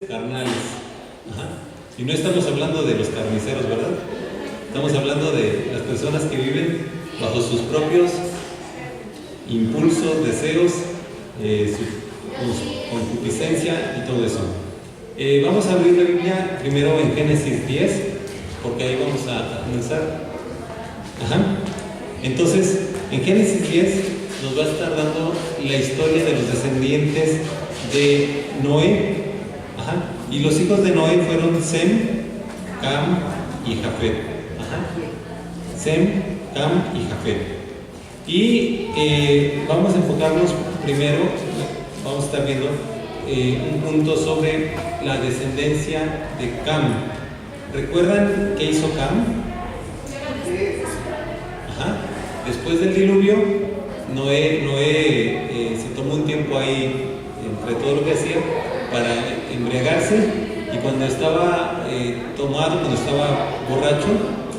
carnales. Ajá. Y no estamos hablando de los carniceros, ¿verdad? Estamos hablando de las personas que viven bajo sus propios impulsos, deseos, su concupiscencia y todo eso. Vamos a abrir la Biblia primero en Génesis 10, porque ahí vamos a comenzar. Ajá. Entonces, en Génesis 10 nos va a estar dando la historia de los descendientes de Noé. Ajá. Y los hijos de Noé fueron Sem, Cam y Jafet. Ajá. Sem, Cam y Jafet. Y vamos a enfocarnos primero, vamos a estar viendo un punto sobre la descendencia de Cam. ¿Recuerdan qué hizo Cam? Ajá. Después del diluvio, Noé se tomó un tiempo ahí entre todo lo que hacía para embriagarse, y cuando estaba tomado, cuando estaba borracho,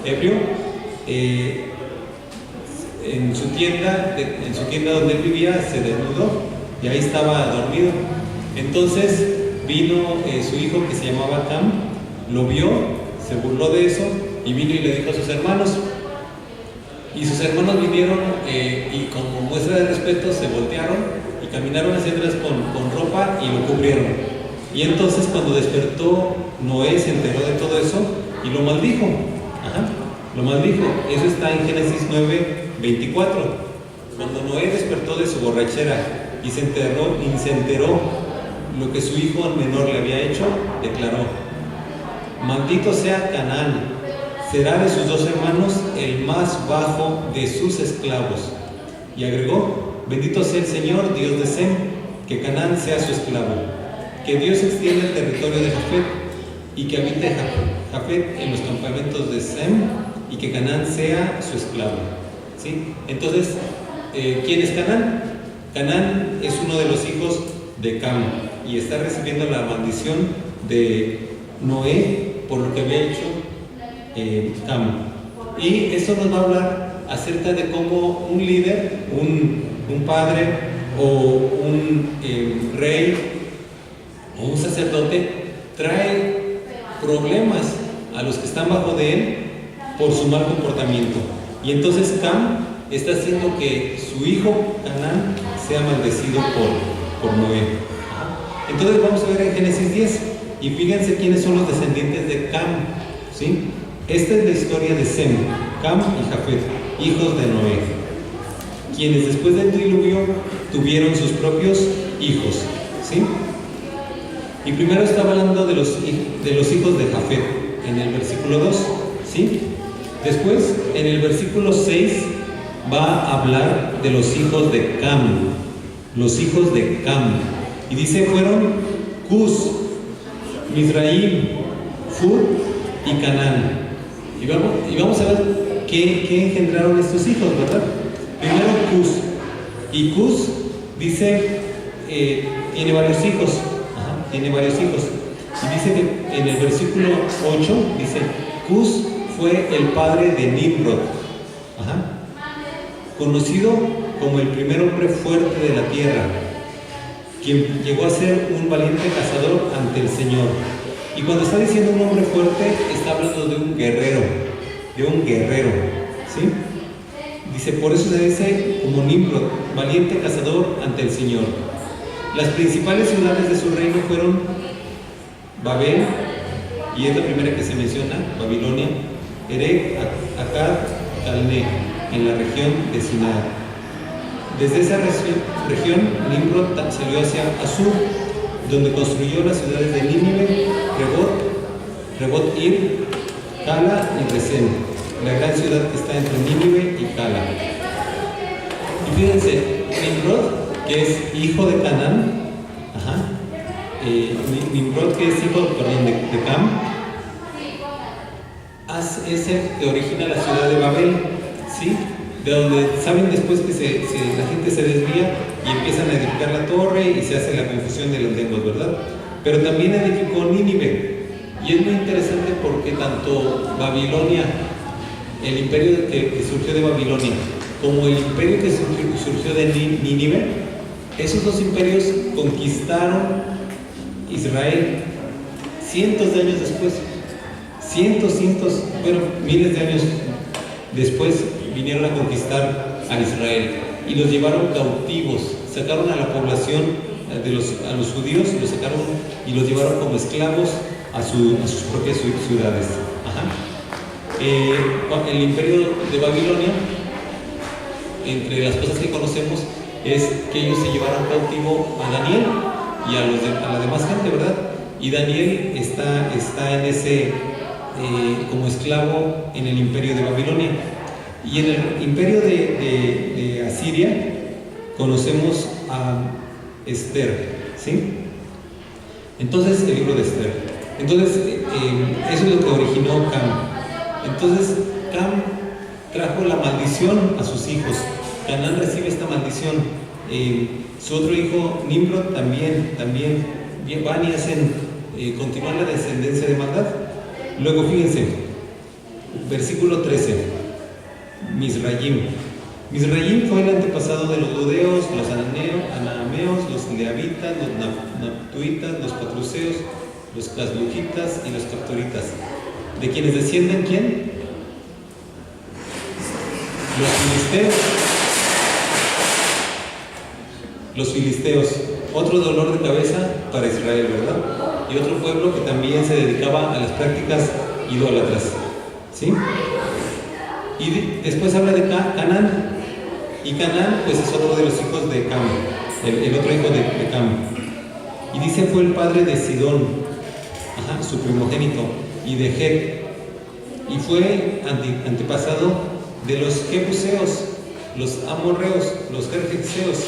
ebrio, en su tienda donde él vivía, se desnudó y ahí estaba dormido. Entonces vino su hijo, que se llamaba Cam, lo vio, se burló de eso y vino y le dijo a sus hermanos. Y sus hermanos vinieron y como muestra de respeto se voltearon y caminaron hacia atrás con ropa y lo cubrieron. Y entonces cuando despertó, Noé se enteró de todo eso y lo maldijo. Ajá, lo maldijo. Eso está en Génesis 9:24. Cuando Noé despertó de su borrachera y se enteró lo que su hijo menor le había hecho, declaró: maldito sea Canaán, será de sus dos hermanos el más bajo de sus esclavos. Y agregó: bendito sea el Señor, Dios de Sem, que Canaán sea su esclavo. Que Dios extienda el territorio de Jafet y que habite Jafet en los campamentos de Sem, y que Canaán sea su esclavo. ¿Sí? Entonces, ¿quién es Canaán? Canaán es uno de los hijos de Cam y está recibiendo la maldición de Noé por lo que había hecho Cam. Y esto nos va a hablar acerca de cómo un líder, un padre o un rey o un sacerdote trae problemas a los que están bajo de él por su mal comportamiento. Y entonces Cam está haciendo que su hijo Canaán sea maldecido por Noé. Entonces vamos a ver en Génesis 10 y fíjense quiénes son los descendientes de Cam. ¿Sí? Esta es la historia de Sem, Cam y Jafet, hijos de Noé, quienes después del diluvio tuvieron sus propios hijos. ¿Sí? Y primero estaba hablando de los hijos de Jafet en el versículo 2. ¿Sí? Después, en el versículo 6, va a hablar de los hijos de Cam. Los hijos de Cam. Y dice, fueron Cus, Mizraim, Fur y Canaán. Y vamos a ver qué engendraron estos hijos, ¿verdad? Primero Cus. Y Cus dice, tiene varios hijos. Ajá, tiene varios hijos. Y dice que en el versículo 8, dice, Cus fue el padre de Nimrod. Ajá. Conocido como el primer hombre fuerte de la tierra, quien llegó a ser un valiente cazador ante el Señor. Y cuando está diciendo un hombre fuerte, está hablando de un guerrero, ¿sí? Dice, por eso se dice como Nimrod, valiente cazador ante el Señor. Las principales ciudades de su reino fueron Babel, y es la primera que se menciona, Babilonia, Erech, Akkad, Calné, en la región de Sinar. Desde esa región, Nimrod salió hacia Asur, donde construyó las ciudades de Nínive, Rebot Ir, Cala y Resén, la gran ciudad que está entre Nínive y Cala. Y fíjense, Nimrod, que es hijo de Canaán, Nimrod, que es hijo, de Cam, es el que origina la ciudad de Babel, ¿sí? De donde saben después que la gente se desvía y empiezan a edificar la torre y se hace la confusión de las lenguas, ¿verdad? Pero también edificó Nínive, y es muy interesante porque tanto Babilonia, el imperio que surgió de Babilonia, como el imperio que surgió de Nínive, esos dos imperios conquistaron Israel cientos de años después, bueno, miles de años después, vinieron a conquistar a Israel y los llevaron cautivos, sacaron a la población a los judíos, los sacaron y los llevaron como esclavos a sus propias ciudades. El imperio de Babilonia, entre las cosas que conocemos, es que ellos se llevaron cautivo a Daniel y a la demás gente, ¿verdad? Y Daniel está en ese, como esclavo en el imperio de Babilonia. Y en el imperio de Asiria conocemos a Esther, ¿sí? Entonces, el libro de Esther. Entonces, eso es lo que originó Cam. Entonces, Cam trajo la maldición a sus hijos. Canaán recibe esta maldición. Su otro hijo, Nimrod, también van y hacen, continúan la descendencia de maldad. Luego, fíjense, versículo 13. Misrayim fue el antepasado de los ludeos, los anameos, los leavitas, los naptuitas, los patruseos, los caslujitas y los captoritas. ¿De quienes descienden quién? Los filisteos. Otro dolor de cabeza para Israel, ¿verdad? Y otro pueblo que también se dedicaba a las prácticas idólatras, ¿sí? Y después habla de Canaán. Y Canaán, pues, es otro de los hijos de Cam, el otro hijo de Cam. Y dice, fue el padre de Sidón, su primogénito, y de Het. Y fue antepasado de los jebuseos, los amorreos, los gergeseos,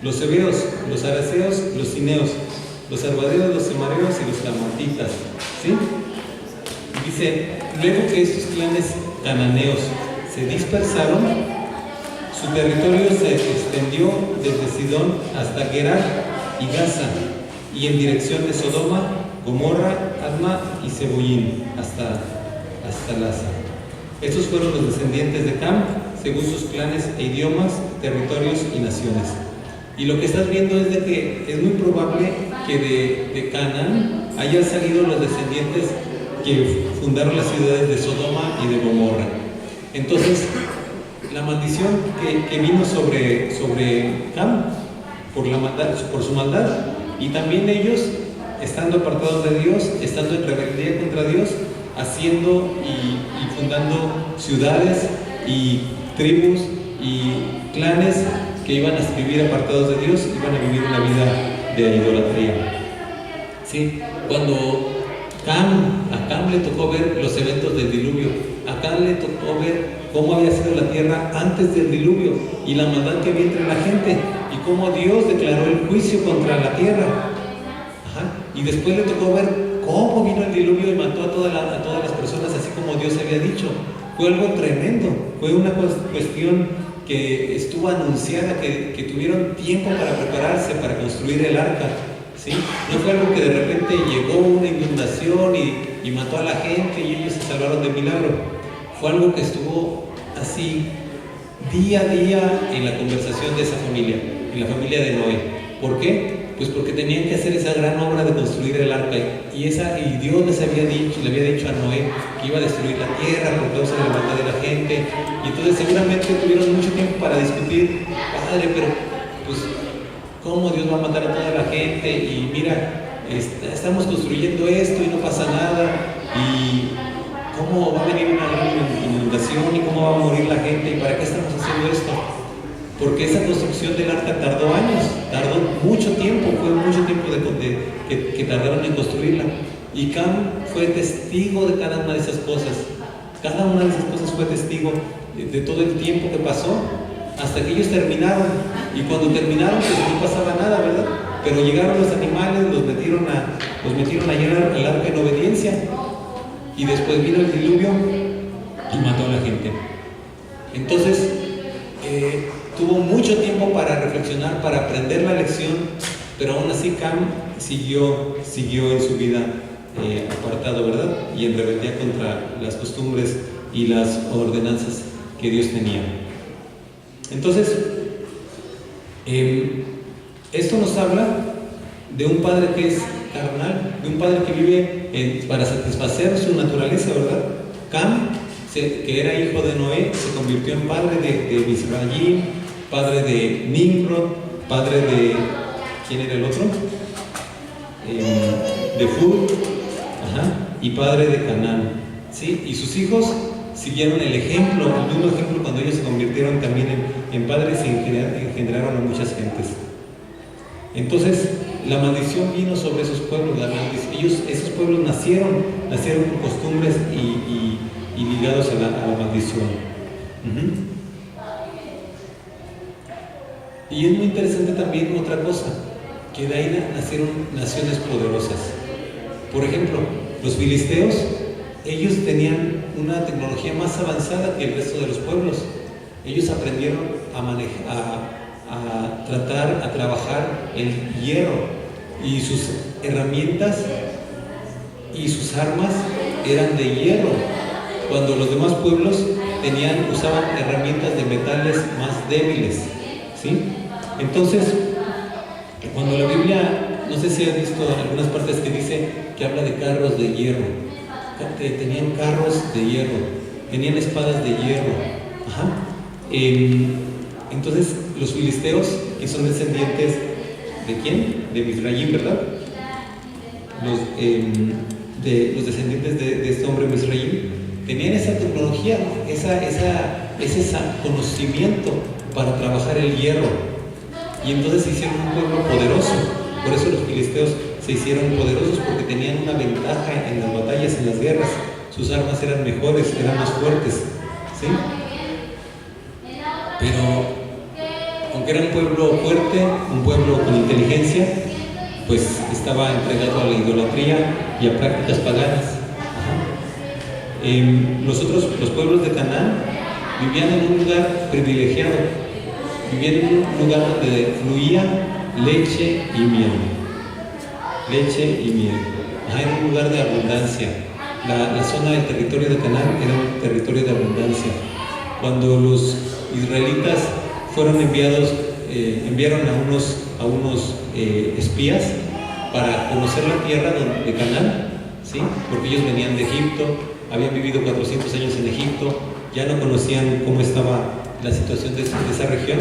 los heveos, los araceos, los cineos, los arvadeos, los semareos y los lamatitas, ¿sí? Dice, luego que estos clanes cananeos se dispersaron, su territorio se extendió desde Sidón hasta Gerar y Gaza, y en dirección de Sodoma, Gomorra, Adma y Zeboyim, hasta Laza. Estos fueron los descendientes de Cam, según sus clanes e idiomas, territorios y naciones. Y lo que estás viendo es de que es muy probable que de Canaán hayan salido los descendientes que fundaron las ciudades de Sodoma y de Gomorra. Entonces, la maldición que vino sobre Cam por su maldad, y también ellos, estando apartados de Dios, estando en rebeldía contra Dios, haciendo y fundando ciudades y tribus y clanes que iban a vivir apartados de Dios, iban a vivir una vida de idolatría. ¿Sí? Cuando a Cam le tocó ver los eventos del diluvio, a Cam le tocó ver cómo había sido la tierra antes del diluvio y la maldad que había entre la gente y cómo Dios declaró el juicio contra la tierra. Y después le tocó ver cómo vino el diluvio y mató a todas las personas así como Dios había dicho. Fue algo tremendo, fue una cuestión que estuvo anunciada, que tuvieron tiempo para prepararse, para construir el arca, ¿sí? No fue algo que de repente llegó una inundación y mató a la gente y ellos se salvaron de milagro. Fue algo que estuvo así día a día en la conversación de esa familia, en la familia de Noé. ¿Por qué? Pues porque tenían que hacer esa gran obra de construir el arca, y Dios le había dicho a Noé que iba a destruir la tierra por causa de la maldad de la gente, y entonces seguramente tuvieron mucho tiempo para discutir, padre, pero pues ¿cómo Dios va a matar a toda la gente? Y mira, estamos construyendo esto y no pasa nada, y ¿cómo va a venir una gran inundación? ¿Y cómo va a morir la gente? ¿Y para qué estamos haciendo esto? Porque esa construcción del arca tardó años, tardó mucho tiempo, fue mucho tiempo que tardaron en construirla. Y Cam fue testigo de cada una de esas cosas. Cada una de esas cosas fue testigo de todo el tiempo que pasó hasta que ellos terminaron. Y cuando terminaron, pues no pasaba nada, ¿verdad? Pero llegaron los animales, los metieron a llenar el arca en obediencia. Y después vino el diluvio y mató a la gente. Entonces, tuvo mucho tiempo para reflexionar, para aprender la lección, pero aún así Cam siguió en su vida apartado, ¿verdad? Y en rebeldía contra las costumbres y las ordenanzas que Dios tenía. Entonces, esto nos habla de un padre que es carnal, de un padre que vive para satisfacer su naturaleza, ¿verdad? Cam, que era hijo de Noé, se convirtió en padre de Misraim, padre de Nimrod, padre de... ¿quién era el otro? De Fud, y padre de Canaán, ¿sí? Y sus hijos siguieron el ejemplo, el mismo ejemplo cuando ellos se convirtieron también en padres y engendraron a muchas gentes. Entonces, la maldición vino sobre esos pueblos, esos pueblos nacieron con costumbres y ligados a la maldición. Y es muy interesante también otra cosa, que de ahí nacieron naciones poderosas. Por ejemplo, los filisteos, ellos tenían una tecnología más avanzada que el resto de los pueblos. Ellos aprendieron a trabajar el hierro, y sus herramientas y sus armas eran de hierro, cuando los demás pueblos usaban herramientas de metales más débiles, ¿sí? Entonces, cuando la Biblia, no sé si has visto en algunas partes que dice que habla de carros de hierro, tenían carros de hierro, tenían espadas de hierro. Entonces, los filisteos, que son descendientes ¿de quién? De Misraim, ¿verdad? Los descendientes de este hombre Misraim tenían esa tecnología, ese conocimiento para trabajar el hierro, y entonces se hicieron un pueblo poderoso. Por eso los filisteos se hicieron poderosos, porque tenían una ventaja en las batallas, en las guerras. Sus armas eran mejores, eran más fuertes, ¿sí? Pero aunque era un pueblo fuerte, un pueblo con inteligencia, pues estaba entregado a la idolatría y a prácticas paganas. Los pueblos de Canaán vivían en un lugar privilegiado, vivían en un lugar donde fluía leche y miel. Leche y miel. Era un lugar de abundancia. La zona del territorio de Canaán era un territorio de abundancia. Cuando los israelitas enviaron a unos espías para conocer la tierra de Canaán, ¿sí? Porque ellos venían de Egipto, habían vivido 400 años en Egipto, ya no conocían cómo estaba la situación de esa región.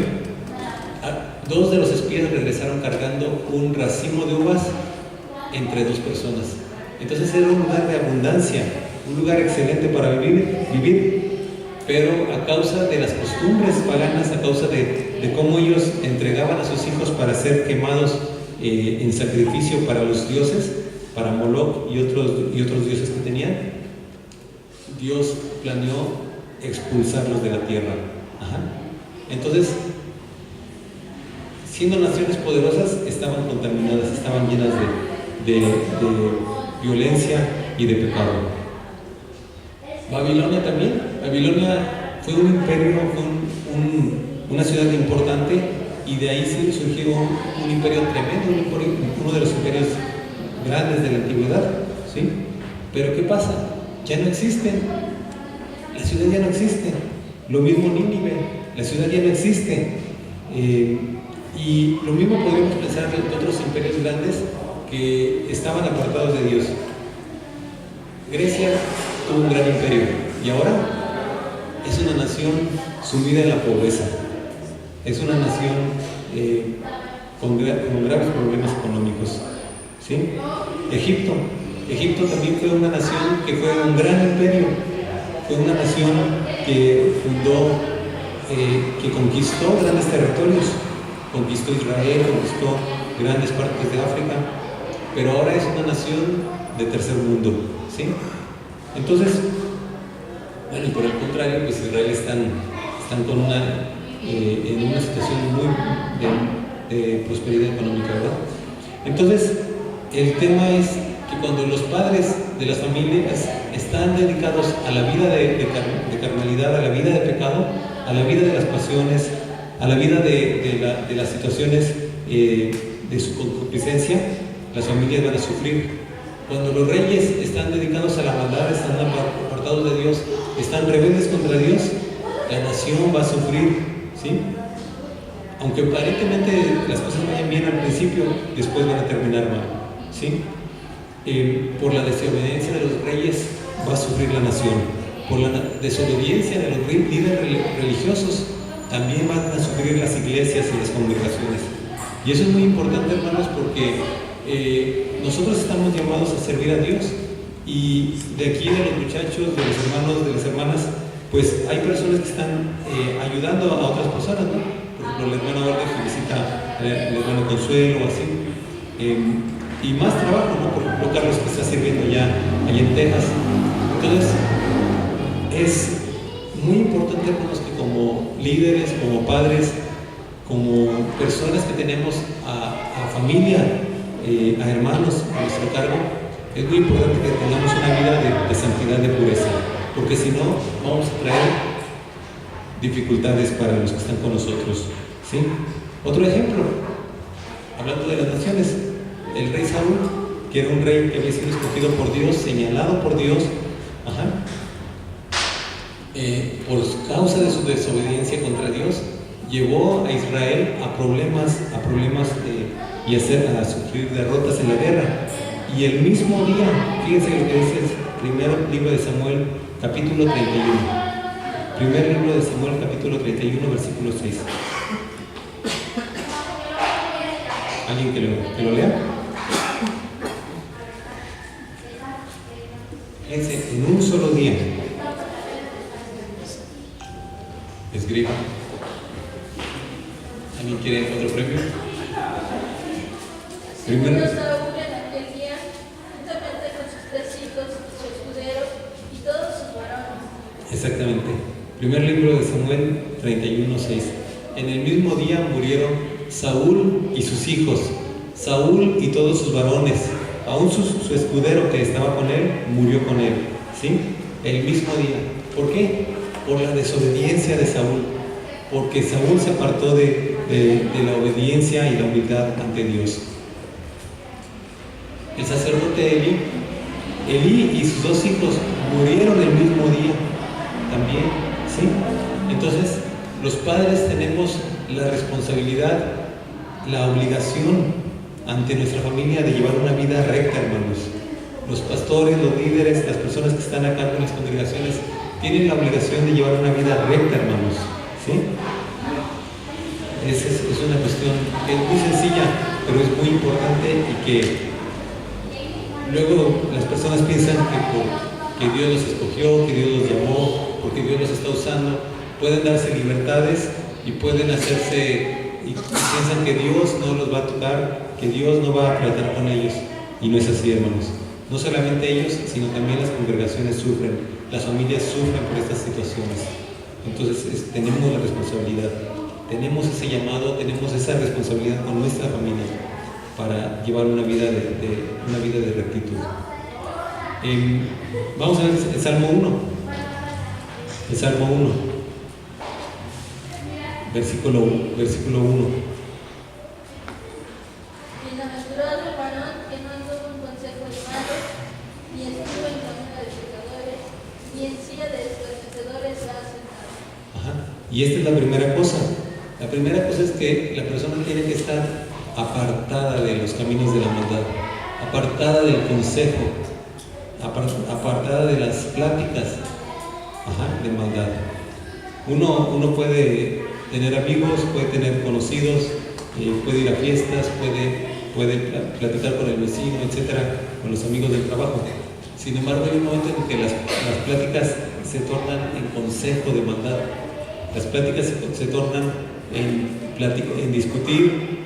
Dos de los espías regresaron cargando un racimo de uvas entre dos personas. Entonces era un lugar de abundancia, un lugar excelente para vivir, pero a causa de las costumbres paganas, a causa de cómo ellos entregaban a sus hijos para ser quemados en sacrificio para los dioses, para Moloch y otros dioses que tenían, Dios planeó expulsarlos de la tierra. Entonces, siendo naciones poderosas, estaban contaminadas, estaban llenas de violencia y de pecado. Babilonia también. Babilonia fue un imperio, fue una ciudad importante, y de ahí sí surgió un imperio tremendo, uno de los imperios grandes de la antigüedad, ¿sí? Pero ¿qué pasa? Ya no existen. La ciudad ya no existe. Lo mismo Nínive, la ciudad ya no existe. Y lo mismo podríamos pensar de otros imperios grandes que estaban apartados de Dios. Grecia tuvo un gran imperio, y ahora es una nación sumida en la pobreza. Es una nación con graves problemas económicos, ¿sí? Egipto también fue una nación que fue un gran imperio. Fue una nación que que conquistó grandes territorios. Conquistó Israel, conquistó grandes partes de África, pero ahora es una nación de tercer mundo, ¿sí? Entonces, bueno, y por el contrario, pues Israel están en una situación muy de prosperidad económica, ¿verdad? Entonces, el tema es que cuando los padres de las familias están dedicados a la vida de carnalidad, a la vida de pecado, a la vida de las pasiones, a la vida de las situaciones de su concupiscencia, las familias van a sufrir. Cuando los reyes están dedicados a la maldad, están apartados de Dios, están rebeldes contra Dios, la nación va a sufrir, ¿sí? aunque aparentemente las cosas vayan bien al principio, después van a terminar mal, ¿sí? Por la desobediencia de los reyes va a sufrir la nación. Por la desobediencia de los líderes religiosos también van a sufrir las iglesias y las congregaciones. Y eso es muy importante, hermanos, porque nosotros estamos llamados a servir a Dios. Y de aquí, de los muchachos, de los hermanos, de las hermanas, pues hay personas que están ayudando a otras personas, ¿no? Por ejemplo, el hermano Verde que visita el hermano Consuelo o así. Y más trabajo, ¿no? Por ejemplo, Carlos que está sirviendo ya allá en Texas. Entonces, es muy importante, hermanos, que como líderes, como padres, como personas que tenemos a familia, a hermanos a nuestro cargo, es muy importante que tengamos una vida de santidad, de pureza, porque si no, vamos a traer dificultades para los que están con nosotros, ¿sí? Otro ejemplo, hablando de las naciones, el rey Saúl, que era un rey que había sido escogido por Dios, señalado por Dios, por causa de su desobediencia contra Dios, llevó a Israel a problemas y a sufrir derrotas en la guerra. Y el mismo día, fíjense lo que dice el primer libro de Samuel, capítulo 31. Primer libro de Samuel, capítulo 31, versículo 6. ¿Alguien que lo lea? Fíjense, en un solo día. Escriba. ¿Alguien quiere otro premio? Primero. Saúl en aquel día, juntamente con sus 3 hijos, su escudero y todos sus varones. Exactamente. Primer libro de Samuel 31:6. En el mismo día murieron Saúl y sus hijos, Saúl y todos sus varones, aún su escudero que estaba con él, murió con él, ¿sí? El mismo día. ¿Por qué? Por la desobediencia de Saúl, porque Saúl se apartó de la obediencia y la humildad ante Dios. El sacerdote Elí y sus 2 hijos murieron el mismo día también, ¿sí? Entonces, los padres tenemos la responsabilidad, la obligación ante nuestra familia de llevar una vida recta, hermanos. Los pastores, los líderes, las personas que están acá en las congregaciones tienen la obligación de llevar una vida recta, hermanos, ¿sí? Es una cuestión que es muy sencilla, pero es muy importante y que luego las personas piensan que Dios los escogió, que Dios los llamó, porque Dios los está usando, pueden darse libertades y pueden hacerse, y piensan que Dios no los va a tocar, que Dios no va a tratar con ellos, y no es así, hermanos. No solamente ellos, sino también las congregaciones sufren, las familias sufren por estas situaciones. Entonces tenemos la responsabilidad, tenemos ese llamado, tenemos esa responsabilidad con nuestra familia para llevar una vida de rectitud. Vamos a ver el Salmo 1. El Salmo 1, versículo 1. Bienaventurado el varón que no anduvo en consejo de malos, ni estuvo en camino de pecadores, ni en silla de escarnecedores se ha sentado. Y esta es la primera cosa. La primera cosa es que la persona tiene que estar apartada de los caminos de la maldad, apartada del consejo, apartada de las pláticas de maldad. Uno puede tener amigos, puede tener conocidos, puede ir a fiestas, puede platicar con el vecino, etcétera, con los amigos del trabajo. Sin embargo, hay un momento en que las pláticas se tornan en consejo de maldad. Las pláticas se tornan en discutir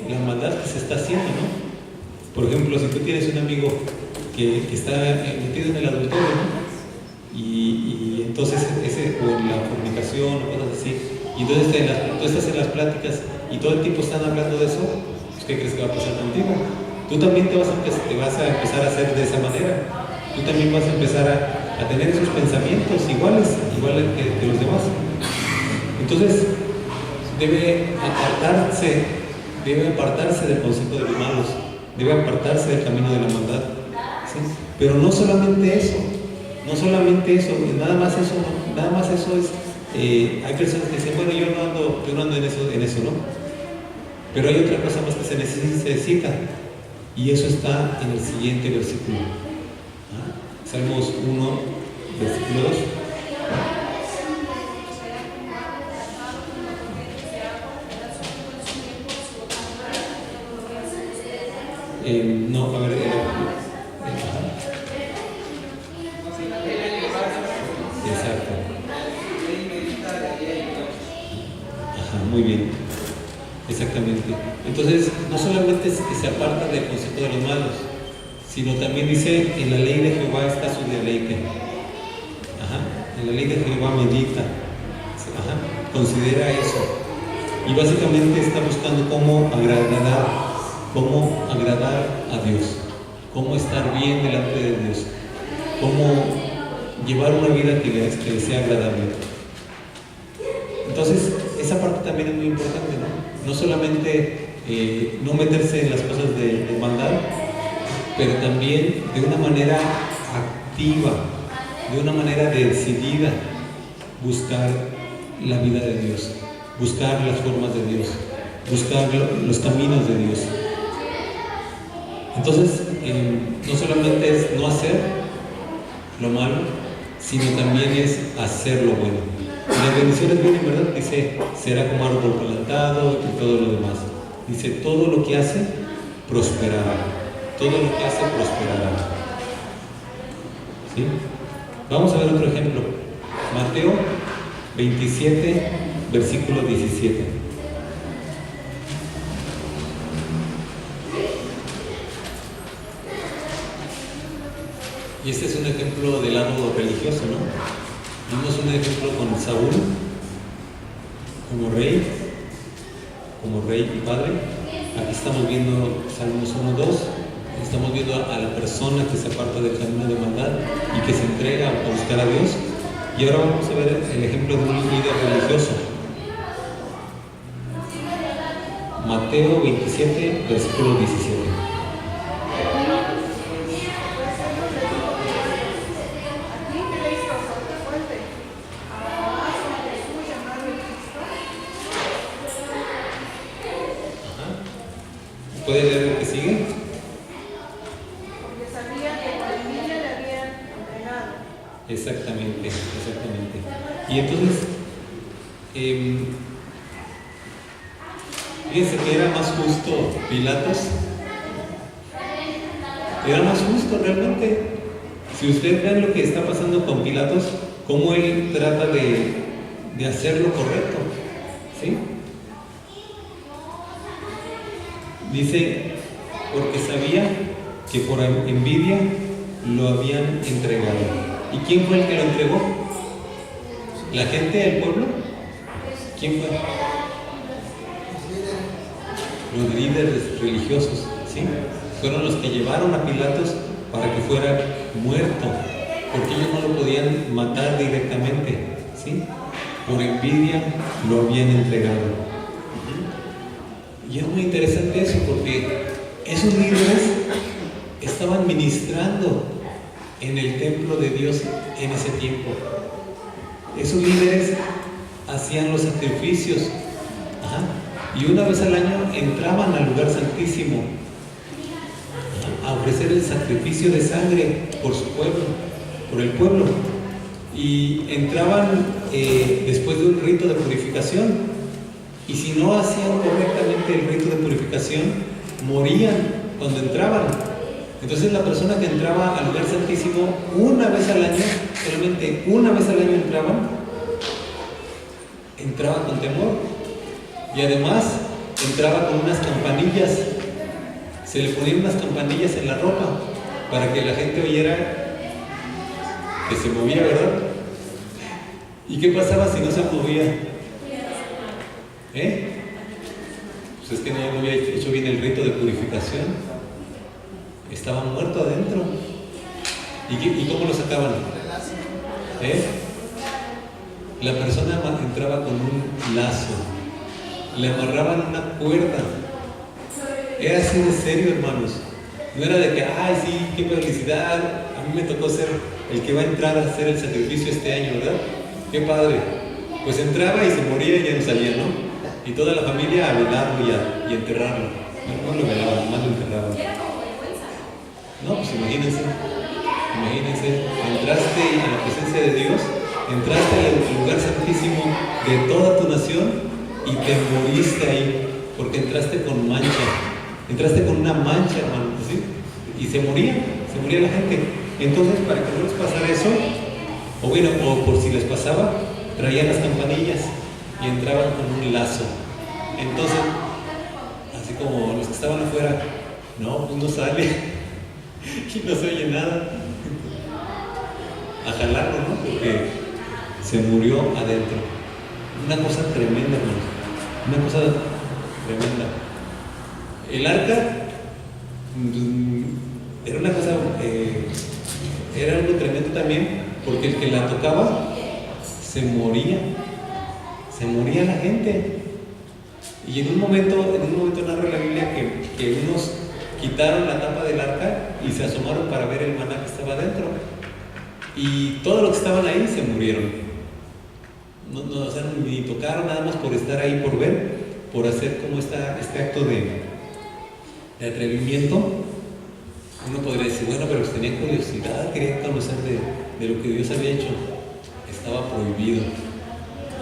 la maldad que se está haciendo, ¿no? Por ejemplo, si tú tienes un amigo que está metido en el adulterio, ¿no? Y entonces o en la fornicación o cosas así, y entonces tú estás en las pláticas y todo el tiempo están hablando de eso, pues, ¿qué crees que va a pasar contigo? Tú también te vas a empezar a hacer de esa manera. Tú también vas a empezar a tener esos pensamientos iguales que los demás. Entonces debe apartarse del consejo de los malos, debe apartarse del camino de la maldad, ¿sí? Pero no solamente eso, nada más eso hay personas que dicen, bueno, yo no ando en eso, ¿no? Pero hay otra cosa más que se necesita, y eso está en el siguiente versículo. Salmos 1, versículo 2. No, a ver, exacto. Ajá, muy bien. Exactamente. Entonces, no solamente es que se aparta del consejo de los malos, sino también dice, en la ley de Jehová está su deleite. Ajá, en la ley de Jehová medita. Ajá, considera eso. Y básicamente está buscando cómo agradar a Dios, cómo estar bien delante de Dios, cómo llevar una vida que le sea agradable. Entonces, esa parte también es muy importante, ¿no? No solamente no meterse en las cosas de maldad, pero también de una manera activa, de una manera decidida, buscar la vida de Dios, buscar las formas de Dios, buscar los caminos de Dios. Entonces, no solamente es no hacer lo malo, sino también es hacer lo bueno. Las bendiciones vienen, ¿verdad? Dice, será como árbol plantado y todo lo demás. Dice, todo lo que hace, prosperará. Todo lo que hace, prosperará. ¿Sí? Vamos a ver otro ejemplo. Mateo 27, versículo 17. Y este es un ejemplo del lado religioso, ¿no? Vimos un ejemplo con Saúl como rey y padre. Aquí estamos viendo Salmos 1:2. Estamos viendo a la persona que se aparta del camino de maldad y que se entrega a buscar a Dios. Y ahora vamos a ver el ejemplo de un líder religioso. Mateo 27, versículo 17. ¿Puede leer lo que sigue? Porque sabía que la niña le habían entregado. Exactamente. Y entonces, fíjense que era más justo Pilatos. Era más justo realmente. Si ustedes ven lo que está pasando con Pilatos, cómo él trata de hacer lo correcto, ¿sí? Dice, porque sabía que por envidia lo habían entregado. ¿Y quién fue el que lo entregó? ¿La gente del pueblo? ¿Quién fue? Los líderes religiosos, ¿sí? Fueron los que llevaron a Pilatos para que fuera muerto, porque ellos no lo podían matar directamente, ¿sí? Por envidia lo habían entregado. Y es muy interesante eso, porque esos líderes estaban ministrando en el templo de Dios en ese tiempo. Esos líderes hacían los sacrificios, y una vez al año entraban al lugar santísimo a ofrecer el sacrificio de sangre por su pueblo, por el pueblo, y entraban después de un rito de purificación. Y si no hacían correctamente el rito de purificación, morían cuando entraban. Entonces la persona que entraba al lugar santísimo una vez al año, solamente una vez al año entraba con temor. Y además entraba con unas campanillas. Se le ponían unas campanillas en la ropa para que la gente oyera que se movía, ¿verdad? ¿Y qué pasaba si no se movía? Pues es que no había hecho bien el rito de purificación. Estaba muerto adentro. ¿Y cómo lo sacaban? La persona entraba con un lazo, le amarraban una cuerda. Era así de serio, hermanos. No era de que, ay, sí, qué felicidad, a mí me tocó ser el que va a entrar a hacer el sacrificio este año, ¿verdad? Qué padre. pues entraba y se moría y ya no salía, ¿no? Y toda la familia a velarlo y a enterrarlo. No lo velaban, nomás lo enterraban. No, pues imagínense, entraste a la presencia de Dios, entraste al lugar santísimo de toda tu nación y te moriste ahí, porque entraste con mancha, entraste con una mancha, hermano, ¿sí? Y se moría la gente. Entonces, para que no les pasara eso, o bueno, o por si les pasaba, traían las campanillas y entraban con un lazo. Entonces, así como los que estaban afuera, no, pues no sale y no se oye nada, a jalarlo, ¿no? Porque se murió adentro. Una cosa tremenda, hermano, una cosa tremenda. El arca era una cosa, era algo tremendo también, porque el que la tocaba se moría la gente. Y en un momento narra la Biblia que unos quitaron la tapa del arca y se asomaron para ver el maná que estaba dentro. Y todos los que estaban ahí se murieron. No, o sea, ni tocaron, nada más por estar ahí, por ver, por hacer como este acto de atrevimiento. Uno podría decir, bueno, pero pues tenían curiosidad, querían conocer de lo que Dios había hecho. Estaba prohibido.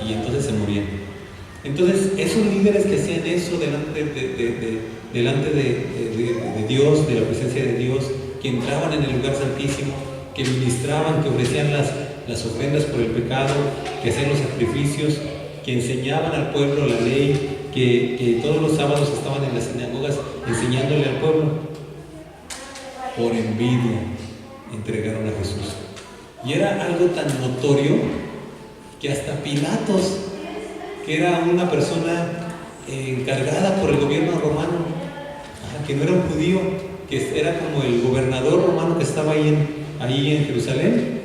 Y entonces se morían. Entonces, esos líderes que hacían eso delante de Dios, de la presencia de Dios, que entraban en el lugar santísimo, que ministraban, que ofrecían las ofrendas por el pecado, que hacían los sacrificios, que enseñaban al pueblo la ley, que todos los sábados estaban en las sinagogas enseñándole al pueblo, por envidia entregaron a Jesús. Y era algo tan notorio que hasta Pilatos, que era una persona encargada por el gobierno romano, que no era un judío, que era como el gobernador romano que estaba ahí en Jerusalén,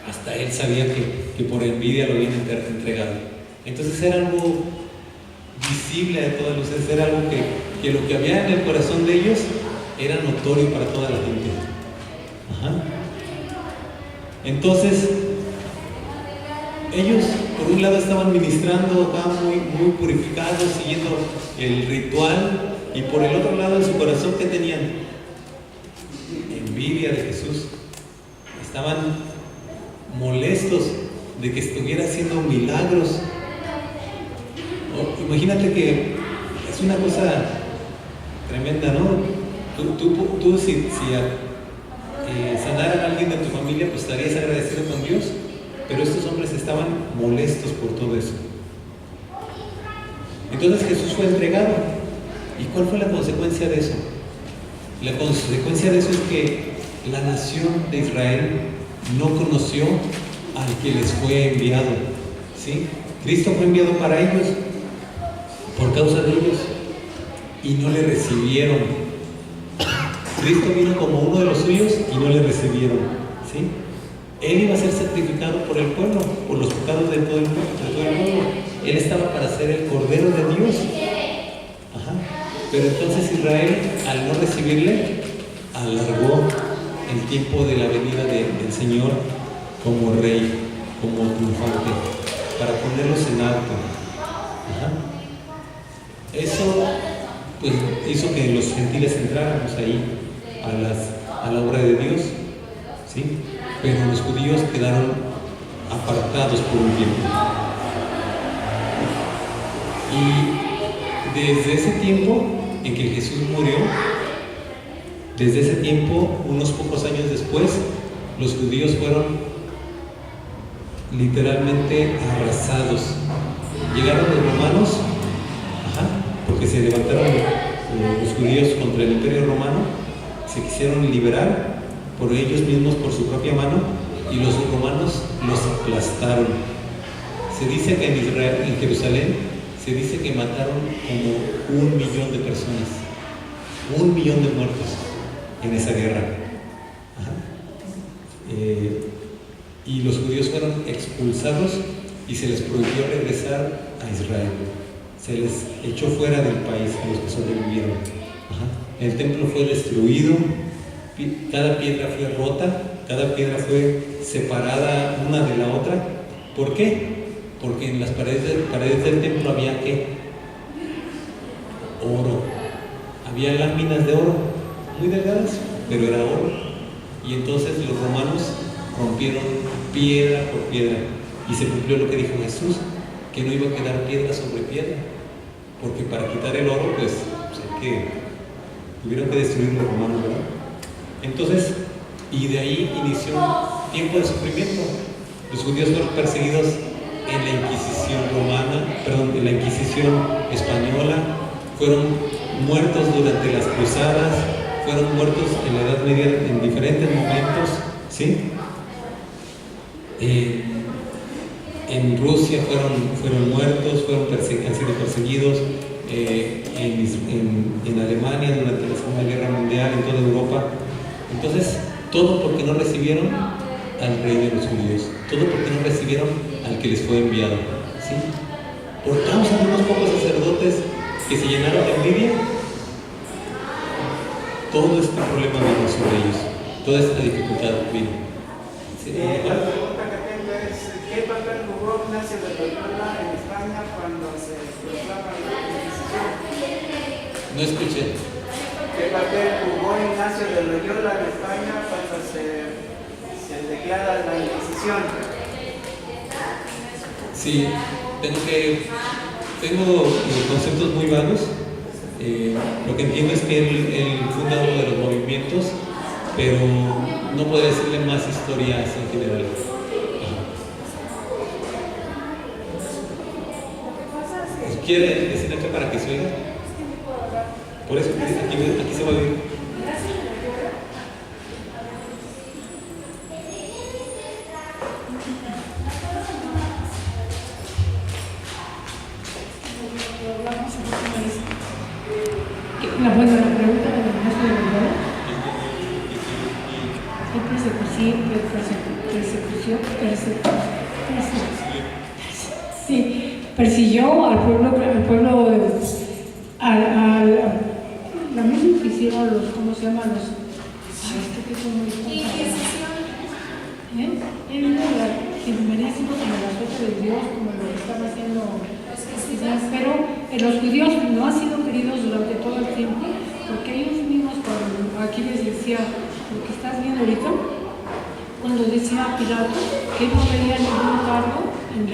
hasta él sabía que por envidia lo habían entregado. Entonces era algo visible de todas luces, era algo que lo que había en el corazón de ellos era notorio para toda la gente. Entonces, ellos por un lado estaban ministrando acá muy purificados, siguiendo el ritual, y por el otro lado en su corazón, ¿qué tenían? Envidia de Jesús. Estaban molestos de que estuviera haciendo milagros. Imagínate que es una cosa tremenda, ¿no? Tú si sanaran a alguien de tu familia, pues estarías agradecido con Dios. Pero estos hombres estaban molestos por todo eso. Entonces Jesús fue entregado. ¿Y cuál fue la consecuencia de eso? La consecuencia de eso es que la nación de Israel no conoció al que les fue enviado. ¿Sí? Cristo fue enviado para ellos, por causa de ellos, y no le recibieron. Cristo vino como uno de los suyos y no le recibieron. ¿Sí? Él iba a ser sacrificado por el pueblo, por los pecados de todo el pueblo. Él estaba para ser el Cordero de Dios. Pero entonces Israel, al no recibirle, alargó el tiempo de la venida del Señor como rey, como triunfante, para ponerlos en alto. Eso pues hizo que los gentiles entráramos ahí a la obra de Dios, ¿sí? Pero los judíos quedaron apartados por un tiempo. Y desde ese tiempo en que Jesús murió, desde ese tiempo, unos pocos años después, los judíos fueron literalmente arrasados. Llegaron los romanos, porque se levantaron los judíos contra el imperio romano, se quisieron liberar por ellos mismos, por su propia mano, y los romanos los aplastaron. Se dice que en Israel, en Jerusalén, se dice que mataron como 1 millón de personas, 1 millón de muertos en esa guerra. Y los judíos fueron expulsados y se les prohibió regresar a Israel. Se les echó fuera del país a los que sobrevivieron. El templo fue destruido, cada piedra fue rota, cada piedra fue separada una de la otra. ¿Por qué? porque en las paredes del templo había ¿qué? Oro. Había láminas de oro, muy delgadas, pero era oro. Y entonces los romanos rompieron piedra por piedra, y se cumplió lo que dijo Jesús, que no iba a quedar piedra sobre piedra, porque para quitar el oro, pues tuvieron que destruir los romanos, ¿verdad? Entonces, y de ahí inició un tiempo de sufrimiento. Los judíos fueron perseguidos en la Inquisición romana, en la Inquisición española, fueron muertos durante las cruzadas, fueron muertos en la Edad Media en diferentes momentos, ¿sí? En Rusia fueron muertos, han sido perseguidos, en Alemania durante la Segunda Guerra Mundial, en toda Europa. Entonces, todo porque no recibieron al rey de los judíos, todo porque no recibieron al que les fue enviado, ¿sí? Por causa de unos pocos sacerdotes que se llenaron de envidia, todo este problema vino sobre ellos, toda esta dificultad vino. ¿Sí? La pregunta que tengo es, ¿qué papel jugó Ignacio de Loyola en España cuando se proclama la Inquisición? No escuché. ¿Qué papel jugó Ignacio de Loyola en España cuando se declara la Inquisición? Sí, tengo conceptos muy vagos. Lo que entiendo es que él funda uno de los movimientos, pero no podría decirle más historias en general. ¿Quiere decir acá para que se oiga? Por eso aquí se va a oír. La pregunta de Ignacio de Loyola. Persiguió al pueblo, lo mismo que hicieron los, ¿cómo se llaman los? Que son muy Él vino sin merecimiento como la suerte de Dios, como lo que estaba haciendo. Pero los judíos no han sido queridos durante todo el tiempo, porque ellos mismos, aquí les decía, lo que estás viendo ahorita, cuando decía Pilato que no veía ningún cargo en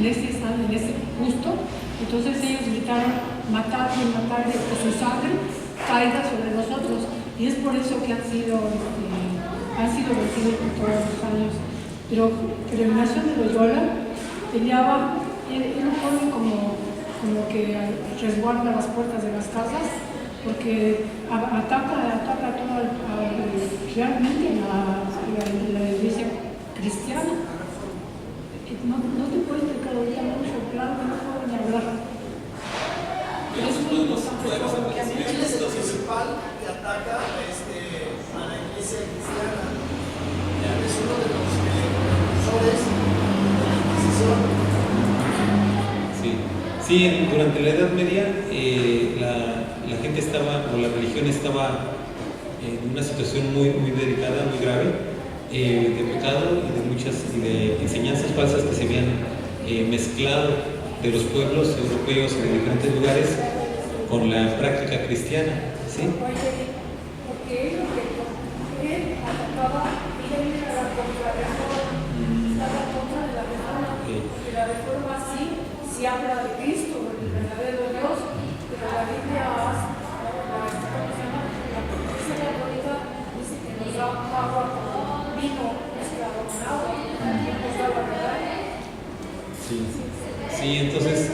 este justo, entonces ellos gritaron, matar, que su sangre caiga sobre nosotros, y es por eso que han sido vencidos por todos los años. Pero Ignacio de Loyola peleaba, él pone como que resguarda las puertas de las casas, porque ataca realmente la iglesia cristiana. No te puedo explicar ahorita mucho, claro que no puedo ni hablar. Pero es muy importante porque a mí el principal que ataca a la iglesia cristiana es uno de los profesores de la Inquisición. Sí, durante la Edad Media la gente estaba, o la religión estaba en una situación muy, muy delicada, muy grave, de pecado y de enseñanzas falsas que se habían mezclado de los pueblos europeos en diferentes lugares con la práctica cristiana, ¿sí? Porque él atacaba, él era la contrarreforma, estaba en contra de la reforma, porque la reforma sí habla de Cristo, del verdadero Dios, pero la Biblia dice la bonita, dice que nos da agua con vino esclavonado, que nos da la verdad. Sí, entonces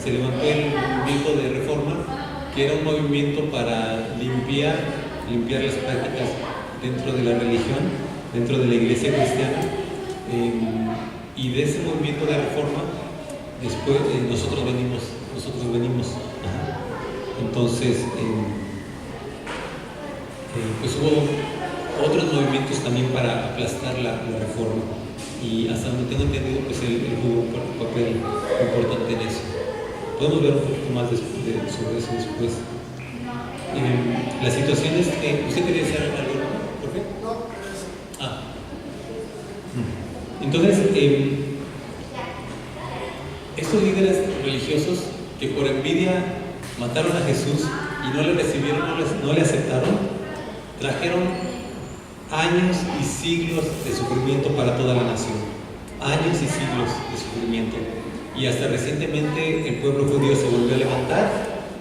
se levantó el movimiento de reforma, que era un movimiento para limpiar las prácticas dentro de la religión, dentro de la iglesia cristiana, y de ese movimiento de reforma después nosotros venimos. Ajá. Entonces pues hubo otros movimientos también para aplastar la reforma, y hasta donde tengo entendido, pues él jugó un papel importante en eso. Podemos ver un poquito más sobre eso después. La situación es que usted quería decir algo, ¿no? ¿Por qué? Entonces estos líderes religiosos que por envidia mataron a Jesús y no le recibieron, no le aceptaron, trajeron años y siglos de sufrimiento para toda la nación. Años y siglos de sufrimiento. Y hasta recientemente el pueblo judío se volvió a levantar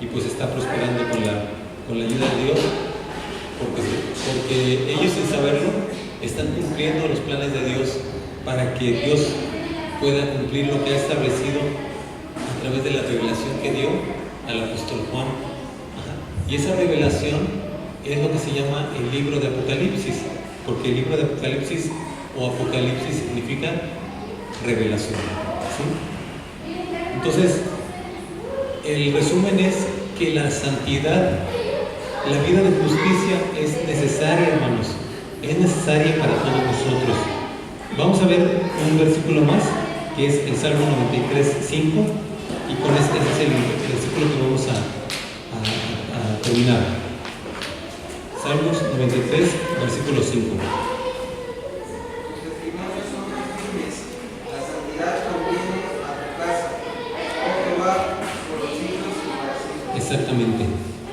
y pues está prosperando con la ayuda de Dios, porque ellos, sin saberlo, están cumpliendo los planes de Dios para que Dios pueda cumplir lo que ha establecido a través de la revelación que dio al apóstol Juan. Y esa revelación es lo que se llama el libro de Apocalipsis, porque el libro de Apocalipsis o Apocalipsis significa revelación, ¿sí? Entonces, el resumen es que la santidad, la vida de justicia es necesaria, hermanos, es necesaria para todos nosotros. Vamos a ver un versículo más, que es el Salmo 93:5, y con este es el versículo que vamos a terminar. Salmos 93, versículo 5. Tus testimonios son firmes, la santidad conviene a tu casa, oh Jehová, por los siglos y para siempre. Exactamente.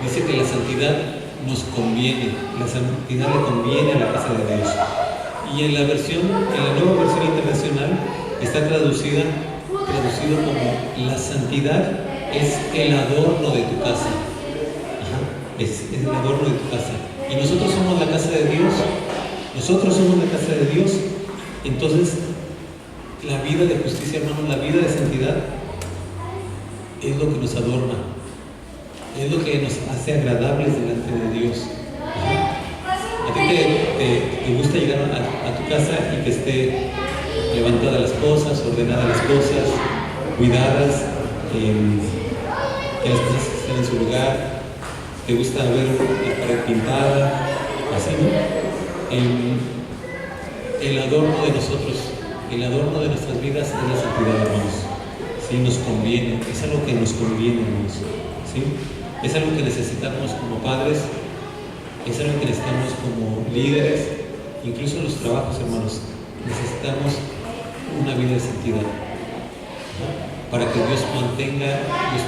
Dice que la santidad nos conviene, la santidad le conviene a la casa de Dios. Y en la nueva versión internacional está traducido como la santidad es el adorno de tu casa. Es el adorno de tu casa. Y nosotros somos la casa de Dios. Nosotros somos la casa de Dios. Entonces, la vida de justicia, hermanos, la vida de santidad es lo que nos adorna. Es lo que nos hace agradables delante de Dios. A ti te gusta llegar a tu casa y que esté levantadas las cosas, ordenadas las cosas, cuidadas, que las cosas estén en su lugar. Te gusta ver la pared pintada, así, ¿no? El adorno de nosotros, el adorno de nuestras vidas es la santidad, hermanos. Sí, nos conviene, es algo que nos conviene, hermanos. ¿Sí? Es algo que necesitamos como padres, es algo que necesitamos como líderes, incluso en los trabajos, hermanos. Necesitamos una vida de santidad, ¿no? Para que Dios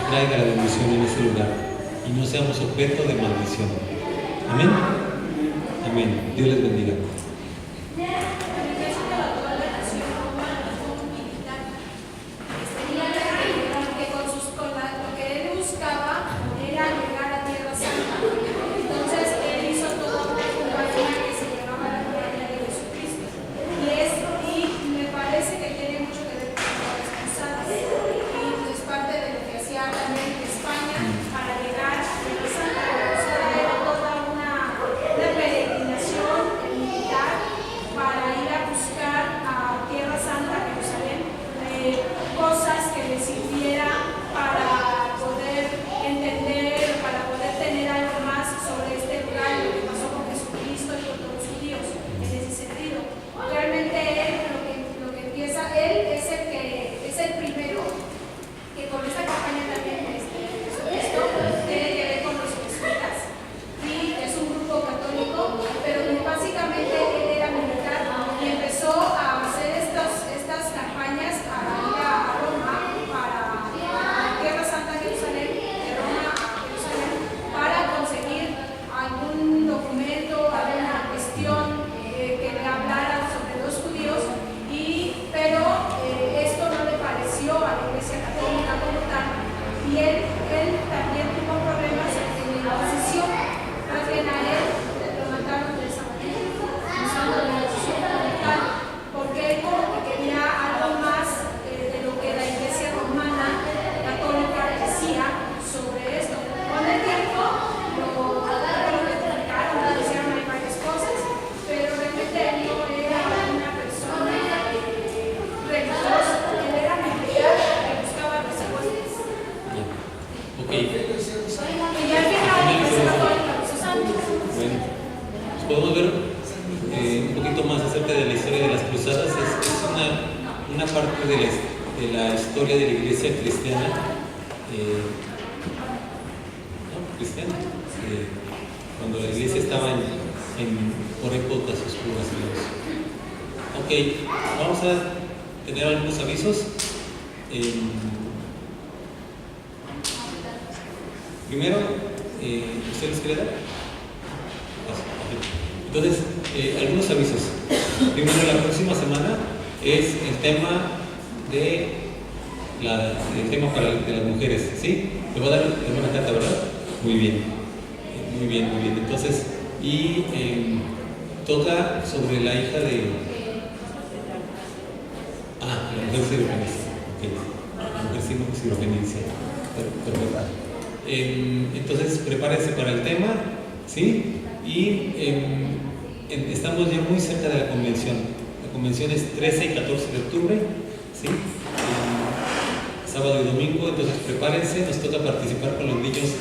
traiga la bendición en ese lugar y no seamos objeto de maldición. Amén. Amén. Dios les bendiga. Cuando la iglesia estaba por épocas oscuras. Ok, vamos a tener algunos avisos. Primero, ¿usted les quiere dar? Entonces, algunos avisos. Primero, la próxima semana es el tema el tema de las mujeres, ¿sí? Le voy a dar una carta, ¿verdad? Muy bien, muy bien, muy bien. Entonces, toca sobre la hija de... la mujer cirofenicia. La mujer cirofenicia. Perfecto. Entonces, prepárense para el tema, ¿sí? Y estamos ya muy cerca de la convención. La convención es 13 y 14 de octubre, ¿sí? Sábado y domingo, entonces prepárense. Nos toca participar con los niños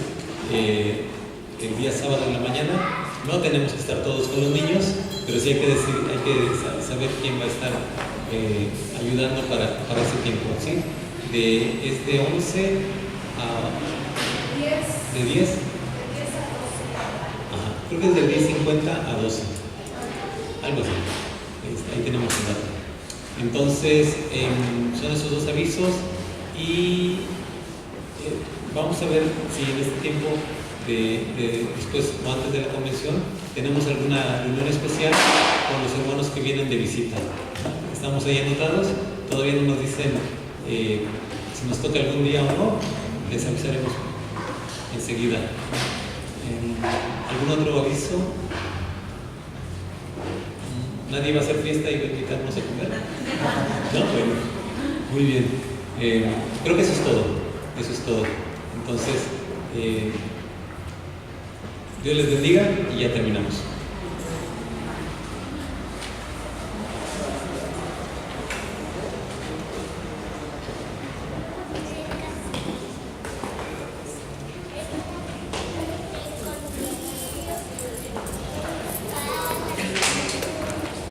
el día sábado en la mañana. No tenemos que estar todos con los niños, pero sí hay que saber quién va a estar ayudando para ese tiempo, ¿sí? Es de 11 a... ¿De 10? Ajá, creo que es de 10:50 a 12. Algo así. Ahí tenemos el dato. Entonces, son esos dos avisos y vamos a ver si en este tiempo después o antes de la convención tenemos alguna reunión especial con los hermanos que vienen de visita. Estamos ahí anotados, todavía no nos dicen si nos toca algún día o no, les avisaremos enseguida. ¿Algún otro aviso? ¿Nadie va a hacer fiesta y va a invitarnos a comer? No, bueno, muy bien. Creo que eso es todo. Eso es todo. Entonces, Dios les bendiga y ya terminamos.